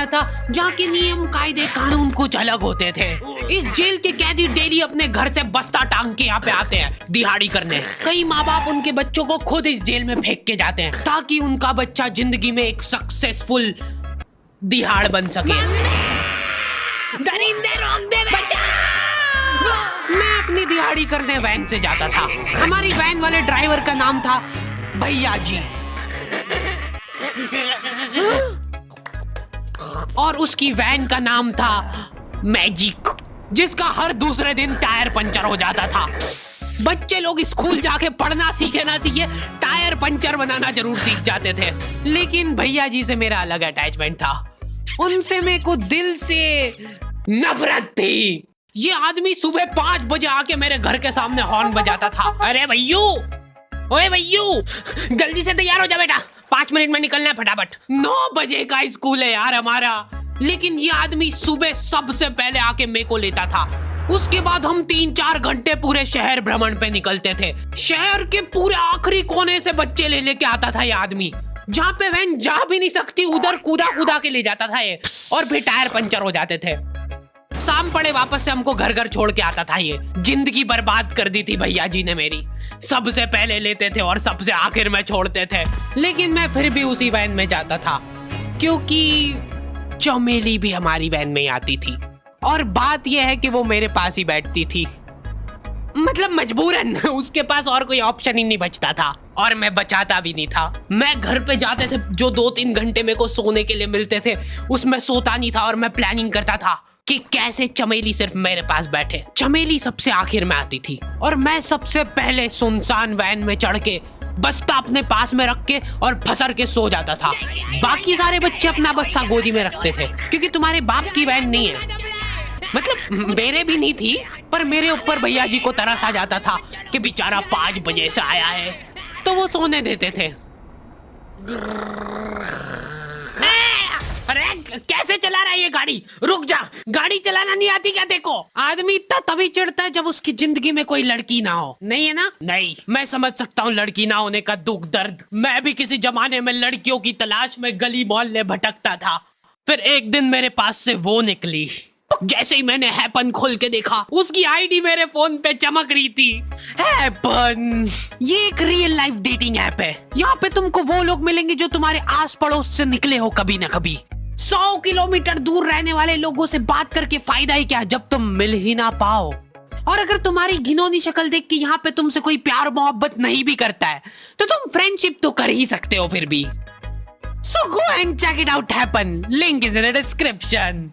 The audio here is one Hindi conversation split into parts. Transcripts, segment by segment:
बना था जहाँ के नियम कायदे कानून कुछ अलग होते थे। इस जेल के कैदी डेली अपने घर से बस्ता टांग के यहाँ पे आते हैं दिहाड़ी करने। कई माँ बाप उनके बच्चों को खुद इस जेल में फेंक के जाते हैं ताकि उनका बच्चा जिंदगी में एक सक्सेसफुल दिहाड़ बन सके। दरिंदे रोक दे बच्चा। मैं अपनी दिहाड़ी करने वैन से जाता था। हमारी वैन वाले ड्राइवर का नाम था भैया जी और उसकी वैन का नाम था मैजिक, जिसका हर दूसरे दिन टायर पंचर हो जाता था। बच्चे लोग स्कूल जाके पढ़ना सीखे ना सीखे टायर पंचर बनाना जरूर सीख जाते थे। लेकिन भैया जी से मेरा अलग अटैचमेंट था। उनसे मेरे को दिल से नफरत थी। ये आदमी सुबह 5 बजे आके मेरे घर के सामने हॉर्न बजाता था। अरे भैयू, ओए भैयू, जल्दी से तैयार हो जा बेटा, 5 मिनट में निकलना है फटाफट। 9 बजे का स्कूल है यार हमारा। लेकिन ये आदमी सुबह सबसे पहले आके मेरे को लेता था। उसके बाद हम 3-4 घंटे पूरे शहर भ्रमण पे निकलते थे। शहर के पूरे आखिरी कोने से बच्चे ले लेके आता था ये आदमी। जहाँ पे वैन जा भी नहीं सकती उधर कूदा कूदा के ले जाता था ये, और फिर टायर पंचर हो जाते थे। शाम पड़े वापस से हमको घर घर छोड़ के आता था ये। जिंदगी बर्बाद कर दी थी भैया जी ने मेरी। सबसे पहले लेते थे और सबसे आखिर में छोड़ते थे। लेकिन मैं फिर भी उसी वैन में जाता था क्योंकि चमेली भी हमारी वैन में ही आती थी। और बात यह है कि वो मेरे पास ही बैठती थी, मतलब मजबूरन। उसके पास और कोई ऑप्शन ही नहीं बचता था और मैं बचाता भी नहीं था। मैं घर पे जाते से जो 2-3 घंटे मेरे को सोने के लिए मिलते थे उसमें सोता नहीं था और मैं प्लानिंग करता था कि कैसे चमेली सिर्फ मेरे पास बैठे। चमेली सबसे आखिर में आती थी और मैं सबसे पहले सुनसान वैन में चढ़ के बस्ता अपने पास में रख के और फसर के सो जाता था। बाकी सारे बच्चे अपना बस्ता गोदी में रखते थे क्योंकि तुम्हारे बाप की वैन नहीं है, मतलब मेरे भी नहीं थी, पर मेरे ऊपर भैया जी को तरस आ जाता था कि बेचारा 5 बजे से आया है, तो वो सोने देते थे। अरे कैसे चला रहा है ये गाड़ी? रुक जा, गाड़ी चलाना नहीं आती क्या? देखो, आदमी इतना तभी चिढ़ता है जब उसकी जिंदगी में कोई लड़की ना हो। नहीं है ना? नहीं, मैं समझ सकता हूँ लड़की ना होने का दुख दर्द। मैं भी किसी जमाने में लड़कियों की तलाश में गली मोहल्ले भटकता था। फिर एक दिन मेरे पास से वो निकली। जैसे ही मैंने हैपन खोल के देखा उसकी आईडी मेरे फोन पे चमक रही थी। हैपन ये एक रियल लाइफ डेटिंग ऐप है। यहाँ पे तुमको वो लोग मिलेंगे जो तुम्हारे आस पड़ोस से निकले हो कभी ना कभी। 100 किलोमीटर दूर रहने वाले लोगों से बात करके फायदा ही क्या जब तुम मिल ही ना पाओ। और अगर तुम्हारी घिनौनी शक्ल देख के यहाँ पे तुमसे कोई प्यार मोहब्बत नहीं भी करता है तो तुम फ्रेंडशिप तो कर ही सकते हो फिर भी। So go and check it out happen. Link is in the description.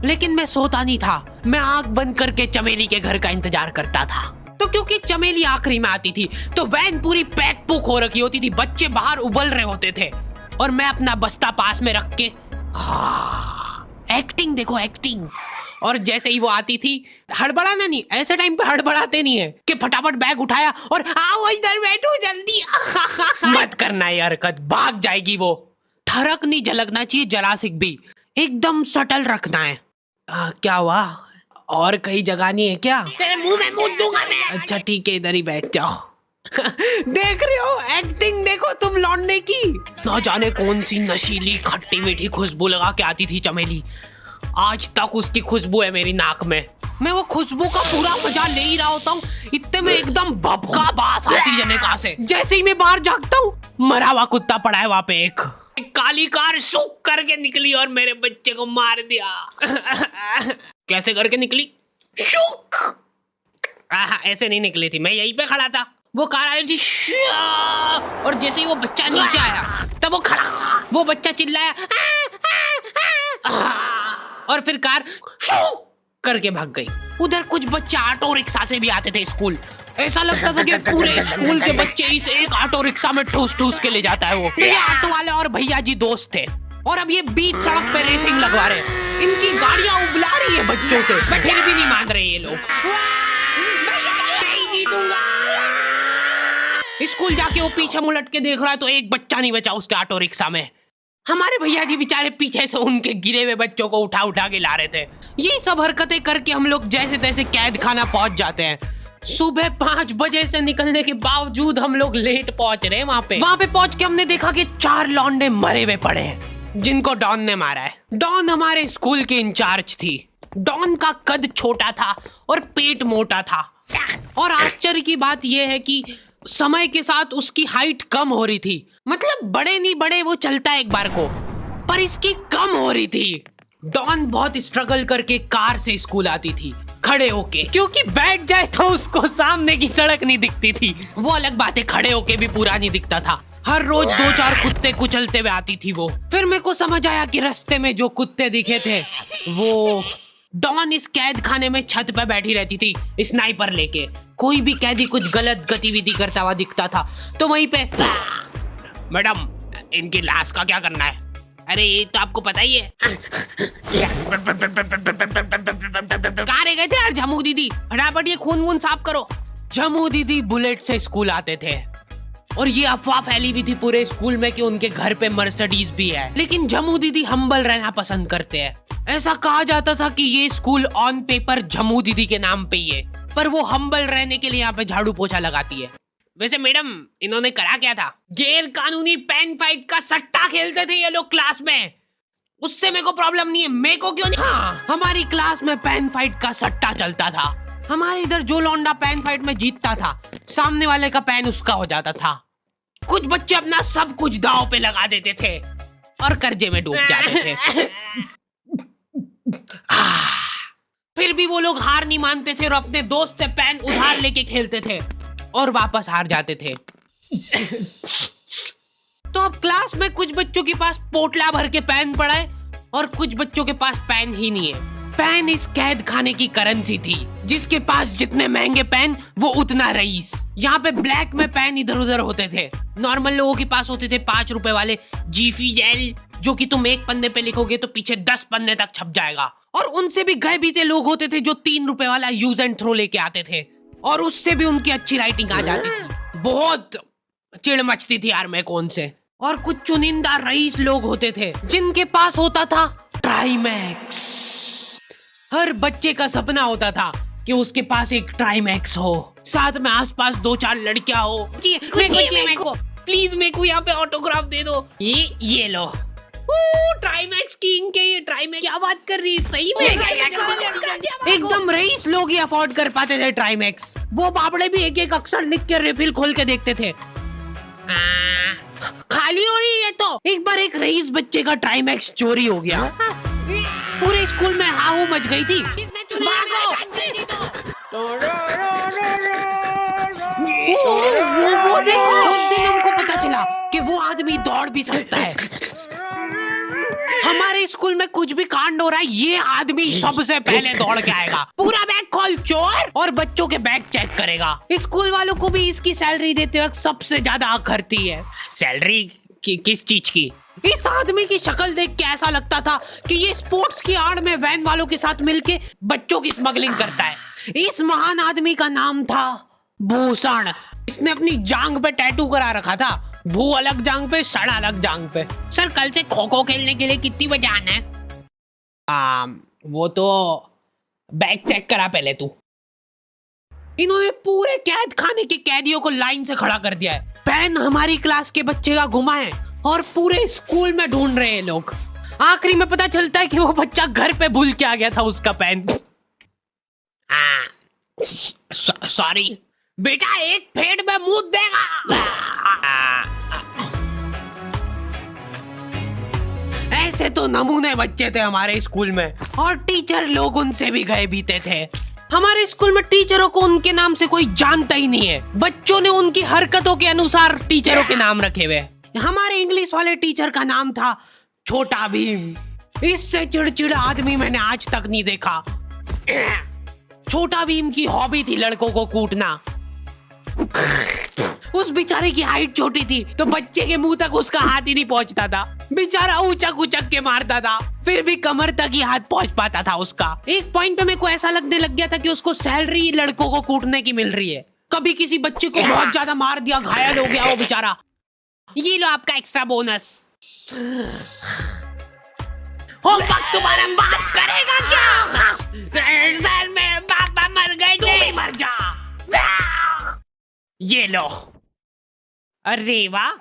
लेकिन मैं सोता नहीं था। मैं आंख बंद करके चमेली के घर का इंतजार करता था। तो क्योंकि चमेली आखिरी में आती थी तो वैन पूरी पैक पुक हो रखी होती थी, बच्चे बाहर उबल रहे होते थे और मैं अपना बस्ता पास में रख के एक्टिंग देखो एक्टिंग। और जैसे ही वो आती थी, हड़बड़ाना नहीं, ऐसे टाइम पे हड़बड़ाते नहीं है कि फटाफट बैग उठाया और आओ इधर बैठो जल्दी। मत करना ये हरकत, भाग जाएगी वो। ठरक नहीं झलकना चाहिए जरा सिक भी, एकदम सटल रखना है। क्या हुआ? और कहीं जगह नहीं है क्या? तेरे मुंह में मूत दूंगा मैं। अच्छा ठीक है, इधर ही बैठ जाओ। देख रहे हो एक्टिंग देखो तुम लौंडे की। ना जाने कौन सी नशीली खट्टी मीठी खुशबू लगा के आती थी चमेली। आज तक उसकी खुशबू है मेरी नाक में। मैं वो खुशबू का पूरा मजा ले ही रहा होता हूँ, इतने में एकदम भभका बास आती है जनेका से। जैसे ही मैं बाहर झांकता हूँ, मरा हुआ कुत्ता पड़ा है वहाँ पे। एक काली कार सूख करके निकली और मेरे बच्चे को मार दिया। कैसे करके निकली? शूक। ऐसे नहीं निकली थी, मैं यहीं पे खड़ा था, वो कार आई थी और जैसे ही वो बच्चा नीचे आया तब वो खड़ा, वो बच्चा चिल्लाया और फिर कार शूक करके भाग गई। उधर कुछ बच्चे ऑटो रिक्शा से भी आते थे स्कूल। ऐसा लगता था कि पूरे स्कूल के बच्चे इस एक ऑटो रिक्शा में ठूस ठूस के ले जाता है वो। ये ऑटो वाले और भैया जी दोस्त थे और अब ये बीच सड़क पे रेसिंग लगवा रहे हैं। इनकी गाड़ियां उबला रही है बच्चों से, पर फिर भी नहीं मान रहे ये लोग। नहीं जीतूंगा। स्कूल जाके वो पीछे मुलट के देख रहा है तो एक बच्चा नहीं बचा उसके ऑटो रिक्शा में। हमारे भैया जी बेचारे पीछे से उनके गिरे हुए बच्चों को उठा उठा के ला रहे थे। ये सब हरकतें करके हम लोग जैसे तैसे कैद खाना पहुंच जाते हैं। सुबह 5 बजे से निकलने के बावजूद हम लोग लेट पहुंच रहे हैं। वहाँ पे पहुंच के हमने देखा कि 4 लौंडे मरे हुए पड़े हैं। जिनको डॉन ने मारा है। डॉन हमारे स्कूल की इंचार्ज थी। डॉन का कद छोटा था और पेट मोटा था, और आश्चर्य की बात यह है कि समय के साथ उसकी हाइट कम हो रही थी। मतलब बड़े नहीं बड़े वो चलता एक बार को, पर इसकी कम हो रही थी। डॉन बहुत स्ट्रगल करके कार से स्कूल आती थी खड़े होके, क्योंकि बैठ जाए तो उसको सामने की सड़क नहीं दिखती थी। वो अलग बात है, खड़े होके भी पूरा नहीं दिखता था। हर रोज 2-4 कुत्ते कुचलते हुए आती थी वो। फिर मेरे को समझ आया कि रास्ते में जो कुत्ते दिखे थे वो डॉन इस कैद खाने में छत पे बैठी रहती थी स्नाइपर लेके। कोई भी कैदी कुछ गलत गतिविधि करता हुआ दिखता था तो वहीं पे, मैडम इनकी लाश का क्या करना है? अरे ये तो आपको पता ही है। कहाँ रह गए थे यार झमू दीदी, फटाफट ये खून वून साफ करो। झमू दीदी बुलेट से स्कूल आते थे और ये अफवाह फैली हुई थी पूरे स्कूल में कि उनके घर पे मर्सिडीज भी है, लेकिन झमू दीदी हम्बल रहना पसंद करते हैं। ऐसा कहा जाता था कि ये स्कूल ऑन पेपर झमू दीदी के नाम पे ही है, पर वो हम्बल रहने के लिए यहाँ पे झाड़ू पोछा लगाती है। वैसे मैडम इन्होंने करा क्या था? गैर कानूनी पेन फाइट का सट्टा खेलते थे ये लोग क्लास में। उससे मेरे को प्रॉब्लम नहीं है, मेरे को क्यों नहीं? हाँ, हमारी क्लास में पेन फाइट का सट्टा चलता था। हमारे इधर जो लौंडा पेन फाइट में जीतता था, सामने वाले का पेन उसका हो जाता था। कुछ बच्चे अपना सब कुछ दांव पे लगा देते थे और कर्जे में डूब जाते थे। फिर भी वो लोग हार नहीं मानते थे और अपने दोस्त से पेन उधार लेके खेलते थे और वापस हार जाते थे। तो अब क्लास में कुछ बच्चों के पास पोटला भर के पेन पड़ा है और कुछ बच्चों के पास पेन ही नहीं है। पेन इस कैद खाने की करेंसी थी, जिसके पास जितने महंगे पेन वो उतना रईस। यहाँ पे ब्लैक में पेन इधर उधर होते थे। नॉर्मल लोगों के पास होते थे 5 रुपए वाले जीफी जेल, जो कि तुम एक पन्ने पे लिखोगे तो पीछे 10 पन्ने तक छप जाएगा। और उनसे भी गए बीते लोग होते थे जो 3 रुपए वाला यूज एंड थ्रो लेके आते थे और उससे भी उनकी अच्छी राइटिंग आ जाती थी। बहुत चिड़ मचती थी यार मैं कौन से। और कुछ चुनिंदा रईस लोग होते थे जिनके पास होता था ट्राईमैक्स। हर बच्चे का सपना होता था कि उसके पास एक ट्राईमैक्स हो, साथ में आसपास 2-4 लड़कियां हो। मेरे को प्लीज मेरे को यहाँ पे ऑटोग्राफ दे दो। ये लो ट्राईमैक्स किंग के, ये ट्राईमैक्स क्या बात कर रही है? सही में एकदम रईस लोग ही अफोर्ड कर पाते थे ट्राईमैक्स। वो बाबड़े भी एक एक अक्षर लिख के रिफिल खोल के देखते थे। खाली हो रही है तो एक बार एक रईस बच्चे का ट्राईमैक्स चोरी हो गया। पूरे स्कूल में हाहू मच गई थी। वो देखो, उस दिन हमको पता चला कि वो आदमी दौड़ भी सकता है। हमारे स्कूल में कुछ भी कांड हो रहा है, ये आदमी सबसे पहले दौड़ के आएगा, पूरा बैग खोल चोर, और बच्चों के बैग चेक करेगा। स्कूल वालों को भी इसकी सैलरी देते वक्त सबसे ज्यादा अखरती है। सैलरी किस चीज की? इस आदमी की शक्ल देख के ऐसा लगता था कि ये स्पोर्ट्स की आड़ में वैन वालों के साथ मिलके बच्चों की स्मगलिंग करता है। इस महान आदमी का नाम था भूषण। इसने अपनी जांग पे टैटू करा रखा था, भू अलग जांग पे, सड़ अलग जांग पे। सर कल से खो खो खेलने के लिए कितनी बजे आना है? वो तो बैग चेक करा पहले तू। इन्होंने पूरे कैद खाने के कैदियों को लाइन से खड़ा कर दिया है। पेन हमारी क्लास के बच्चे का गुमा है और पूरे स्कूल में ढूंढ रहे हैं लोग। आखिरी में पता चलता है कि वो बच्चा घर पे भूल के आ गया था उसका पेन। सॉरी बेटा, एक फेट में मुंह देगा। ऐसे तो नमूने बच्चे थे हमारे स्कूल में, और टीचर लोग उनसे भी गए बीते थे। हमारे स्कूल में टीचरों को उनके नाम से कोई जानता ही नहीं है। बच्चों ने उनकी हरकतों के अनुसार टीचरों के नाम रखे हुए। हमारे इंग्लिश वाले टीचर का नाम था छोटा भीम। इससे चिड़चिड़ा आदमी मैंने आज तक नहीं देखा। छोटा भीम की हॉबी थी लड़कों को कूटना। उस बेचारे की हाइट छोटी थी तो बच्चे के मुंह तक उसका हाथ ही नहीं पहुंचता था। बेचारा ऊंचक ऊंचक के मारता था, फिर भी कमर तक ही हाथ पहुंच पाता था उसका। एक पॉइंट पे मेरे को ऐसा लगने लग गया था कि उसको सैलरी लड़कों को कूटने की मिल रही है। कभी किसी बच्चे को बहुत ज्यादा मार दिया, घायल हो गया वो बेचारा, ये लो आपका एक्स्ट्रा बोनस। होमवर्क तुम्हारा बाप करेगा क्या? सर मेरे पापा मर गए थे। तू भी मर जा। ये लो। अरे वाह,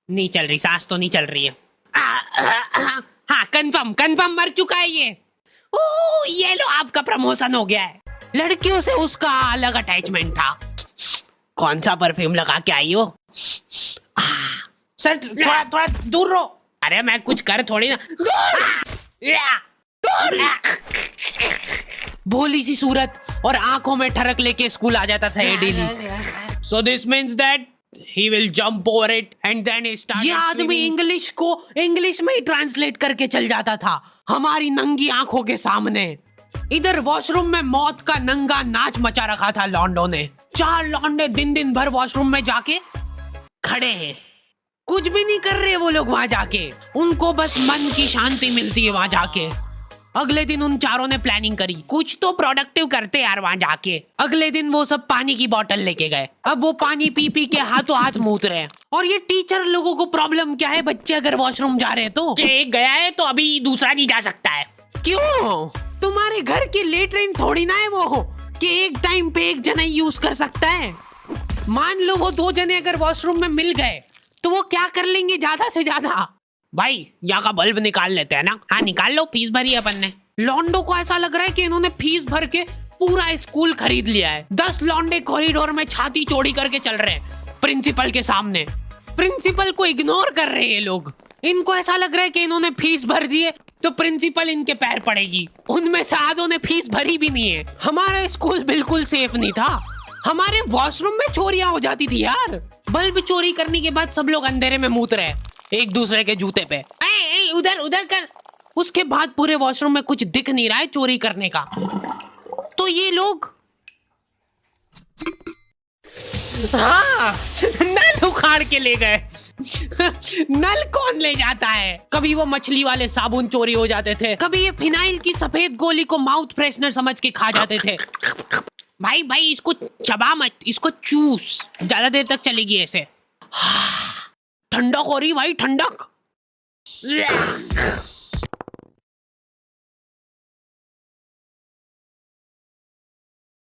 नहीं चल रही, सांस तो नहीं चल रही है। हाँ कंफर्म मर चुका है ये। ओह ये लो आपका प्रमोशन हो गया है। लड़कियों से उसका अलग अटैचमेंट था। कौन सा परफ्यूम लगा के आई हो? सर थोड़ा दूर रहो। अरे मैं कुछ कर थोड़ी ना। भोली सी सूरत और आंखों में ठरक लेके स्कूल आ जाता था ये daily. So this means that he will jump over it and then he started. ये आदमी इंग्लिश को इंग्लिश में ही ट्रांसलेट करके चल जाता था हमारी नंगी आंखों के सामने। इधर वॉशरूम में मौत का नंगा नाच मचा रखा था लॉन्डो ने। 4 लॉन्डे दिन भर वॉशरूम में जाके खड़े हैं, कुछ भी नहीं कर रहे वो लोग वहां जाके। उनको बस मन की शांति मिलती है वहां जाके। अगले दिन उन चारों ने प्लानिंग करी कुछ तो प्रोडक्टिव करते यार वहां जाके। अगले दिन वो सब पानी की बोतल लेके गए। अब वो पानी पी पी के हाथों हाथ मूत रहे हैं। और ये टीचर लोगों को प्रॉब्लम क्या है, बच्चे अगर वॉशरूम जा रहे हैं तो एक गया है तो अभी दूसरा नहीं जा सकता है। क्यों? तुम्हारे घर की लेटरिन थोड़ी ना है वो कि एक टाइम पे एक जना यूज कर सकता है। मान लो वो 2 जने अगर वॉशरूम में मिल गए तो वो क्या कर लेंगे ज्यादा से ज्यादा? भाई यहाँ का बल्ब निकाल लेते हैं ना। हाँ निकाल लो, फीस भरी है अपन ने। लॉन्डो को ऐसा लग रहा है कि इन्होंने फीस भर के पूरा स्कूल खरीद लिया है। 10 लॉन्डे कॉरिडोर में छाती चौड़ी करके चल रहे हैं प्रिंसिपल के सामने। प्रिंसिपल को इग्नोर कर रहे हैं ये लोग। इनको ऐसा लग रहा है कि इन्होंने फीस भर दी है तो प्रिंसिपल इनके पैर पड़ेगी। उनमें से आधों ने फीस भरी भी नहीं है। हमारा स्कूल बिल्कुल सेफ नहीं था। हमारे वॉशरूम में चोरियां हो जाती थी यार। बल्ब चोरी करने के बाद सब लोग अंधेरे में मूत रहे एक दूसरे के जूते पे। उधर कर। उसके बाद पूरे वॉशरूम में कुछ दिख नहीं रहा है चोरी करने का। तो ये लोग हाँ नल उखाड़ के ले गए। नल कौन ले जाता है? कभी वो मछली वाले साबुन चोरी हो जाते थे, कभी ये फिनाइल की सफेद गोली को माउथ फ्रेशनर समझ के खा जाते थे। भाई इसको चबा मत, इसको चूस, ज्यादा देर तक चलेगी ऐसे। ठंडक हो रही भाई, ठंडक।